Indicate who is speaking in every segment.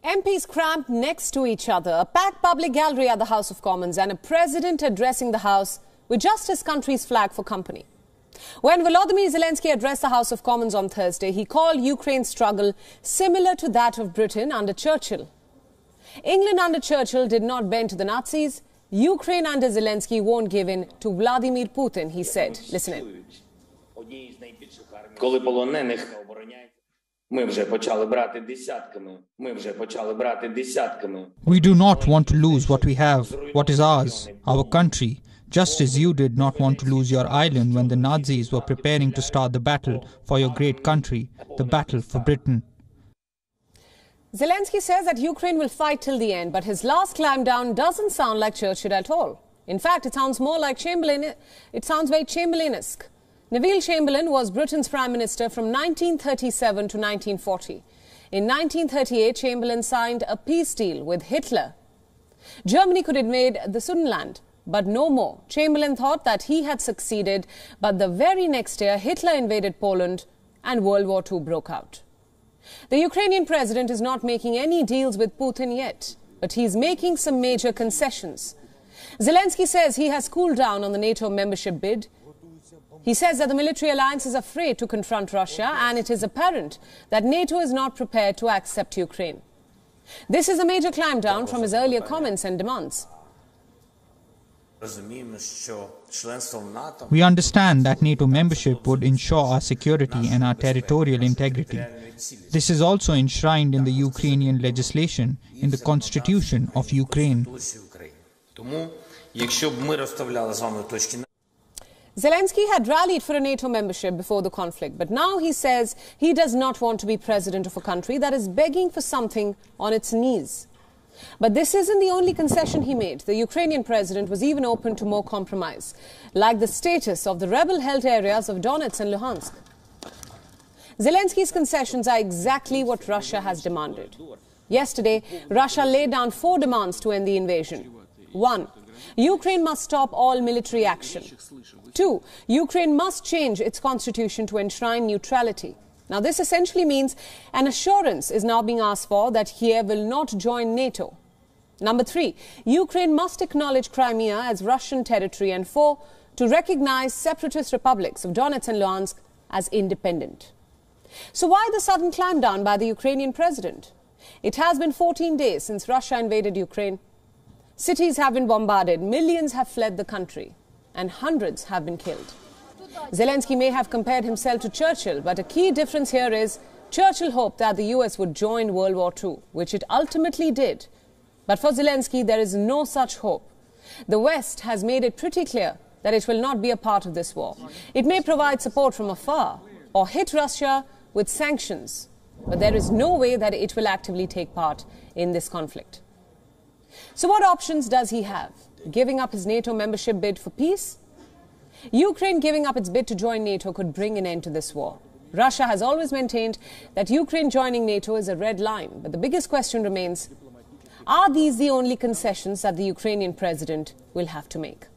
Speaker 1: MPs cramped next to each other, a packed public gallery at the House of Commons and a president addressing the House with just his country's flag for company. When Volodymyr Zelensky addressed the House of Commons on Thursday, he called Ukraine's struggle similar to that of Britain under Churchill. England under Churchill did not bend to the Nazis. Ukraine under Zelensky won't give in to Vladimir Putin, he said. Listen in.
Speaker 2: We do not want to lose what we have, what is ours, our country, just as you did not want to lose your island when the Nazis were preparing to start the battle for your great country, the battle for Britain.
Speaker 1: Zelensky says that Ukraine will fight till the end, but his last climb down doesn't sound like Churchill at all. In fact, it sounds more like Chamberlain. It sounds very Chamberlain-esque. Neville Chamberlain was Britain's Prime Minister from 1937 to 1940. In 1938, Chamberlain signed a peace deal with Hitler. Germany could invade the Sudetenland, but no more. Chamberlain thought that he had succeeded, but the very next year, Hitler invaded Poland and World War II broke out. The Ukrainian president is not making any deals with Putin yet, but he's making some major concessions. Zelensky says he has cooled down on the NATO membership bid. He says that the military alliance is afraid to confront Russia, and it is apparent that NATO is not prepared to accept Ukraine. This is a major climb down from his earlier comments and demands.
Speaker 2: We understand that NATO membership would ensure our security and our territorial integrity. This is also enshrined in the Ukrainian legislation, in the constitution of Ukraine.
Speaker 1: Zelensky had rallied for a NATO membership before the conflict, but now he says he does not want to be president of a country that is begging for something on its knees. But this isn't the only concession he made. The Ukrainian president was even open to more compromise, like the status of the rebel-held areas of Donetsk and Luhansk. Zelensky's concessions are exactly what Russia has demanded. Yesterday, Russia laid down 4 demands to end the invasion. 1. Ukraine must stop all military action. 2. Ukraine must change its constitution to enshrine neutrality. Now, this essentially means an assurance is now being asked for that Kiev will not join NATO. Number 3, Ukraine must acknowledge Crimea as Russian territory. And 4, to recognize separatist republics of Donetsk and Luhansk as independent. So why the sudden climb down by the Ukrainian president? It has been 14 days since Russia invaded Ukraine. Cities have been bombarded, millions have fled the country, and hundreds have been killed. Zelensky may have compared himself to Churchill, but a key difference here is Churchill hoped that the US would join World War II, which it ultimately did. But for Zelensky, there is no such hope. The West has made it pretty clear that it will not be a part of this war. It may provide support from afar or hit Russia with sanctions, but there is no way that it will actively take part in this conflict. So what options does he have? Giving up his NATO membership bid for peace? Ukraine giving up its bid to join NATO could bring an end to this war. Russia has always maintained that Ukraine joining NATO is a red line. But the biggest question remains, are these the only concessions that the Ukrainian president will have to make?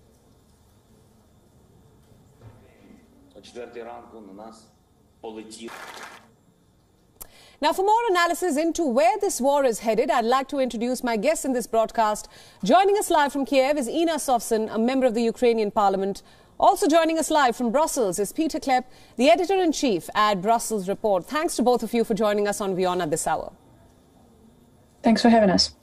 Speaker 1: Now, for more analysis into where this war is headed, I'd like to introduce my guest in this broadcast. Joining us live from Kiev is Inna Sovsun, a member of the Ukrainian parliament. Also joining us live from Brussels is Peter Klepp, the editor-in-chief at Brussels Report. Thanks to both of you for joining us on WION at this hour.
Speaker 3: Thanks for having us.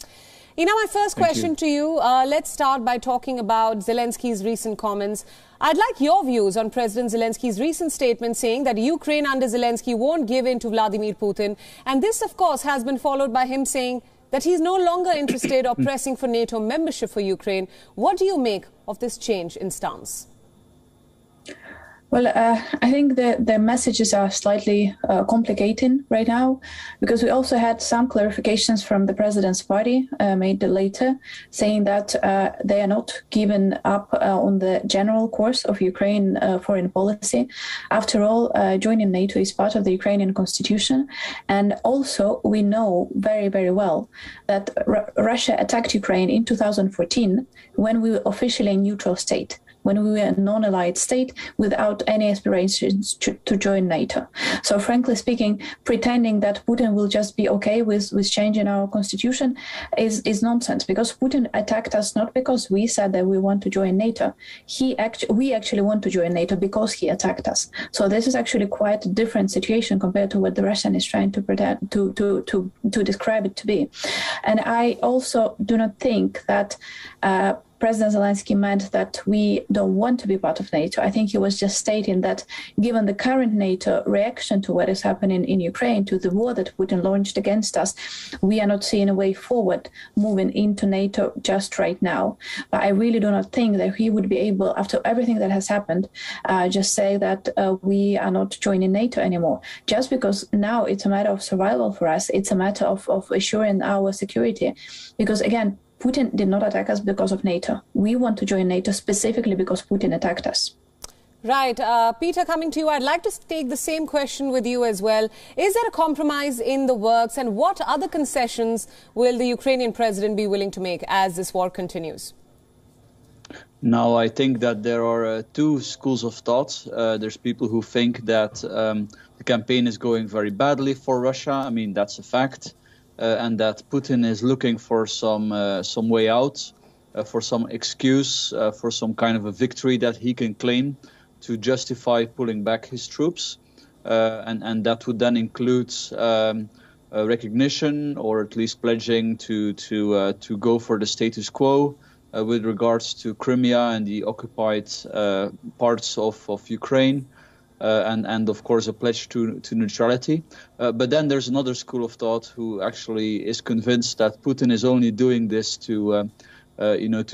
Speaker 1: Inna, my first question to you, let's start by talking about Zelensky's recent comments. I'd like your views on President Zelensky's recent statement saying that Ukraine under Zelensky won't give in to Vladimir Putin. And this, of course, has been followed by him saying that he's no longer interested or pressing for NATO membership for Ukraine. What do you make of this change in stance?
Speaker 3: Well, I think the messages are slightly complicating right now, because we also had some clarifications from the president's party made later, saying that they are not giving up on the general course of Ukraine foreign policy. After all, joining NATO is part of the Ukrainian constitution. And also, we know very, very well that Russia attacked Ukraine in 2014 when we were officially a neutral state. when we were a non-allied state without any aspirations to join NATO. So frankly speaking, pretending that Putin will just be okay with changing our constitution is nonsense, because Putin attacked us not because we said that we want to join NATO. We actually want to join NATO because he attacked us. So this is actually quite a different situation compared to what the Russian is trying to pretend to describe it to be. And I also do not think that President Zelensky meant that we don't want to be part of NATO. I think he was just stating that given the current NATO reaction to what is happening in Ukraine, to the war that Putin launched against us, we are not seeing a way forward moving into NATO just right now. But I really do not think that he would be able, after everything that has happened, just say that we are not joining NATO anymore. Just because now it's a matter of survival for us, it's a matter of assuring our security. Because again, Putin did not attack us because of NATO. We want to join NATO specifically because Putin attacked us.
Speaker 1: Right. Peter, coming to you, I'd like to take the same question with you as well. Is there a compromise in the works, and what other concessions will the Ukrainian president be willing to make as this war continues?
Speaker 4: Now, I think that there are two schools of thought. There's people who think that the campaign is going very badly for Russia. I mean, that's a fact. And that Putin is looking for some way out, for some excuse, for some kind of a victory that he can claim to justify pulling back his troops. And that would then include recognition, or at least pledging to go for the status quo with regards to Crimea and the occupied parts of Ukraine. And of course a pledge to neutrality. But then there's another school of thought who actually is convinced that Putin is only doing this to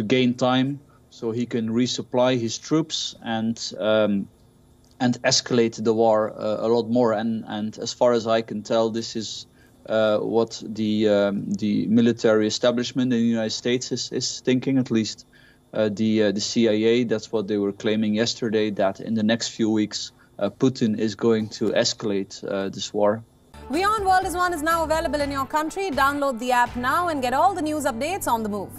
Speaker 4: gain time so he can resupply his troops and escalate the war a lot more. And as far as I can tell, this is what the military establishment in the United States is thinking, at least the CIA. That's what they were claiming yesterday, that in the next few weeks Putin is going to escalate this war.
Speaker 1: WION World is One is now available in your country. Download the app now and get all the news updates on the move.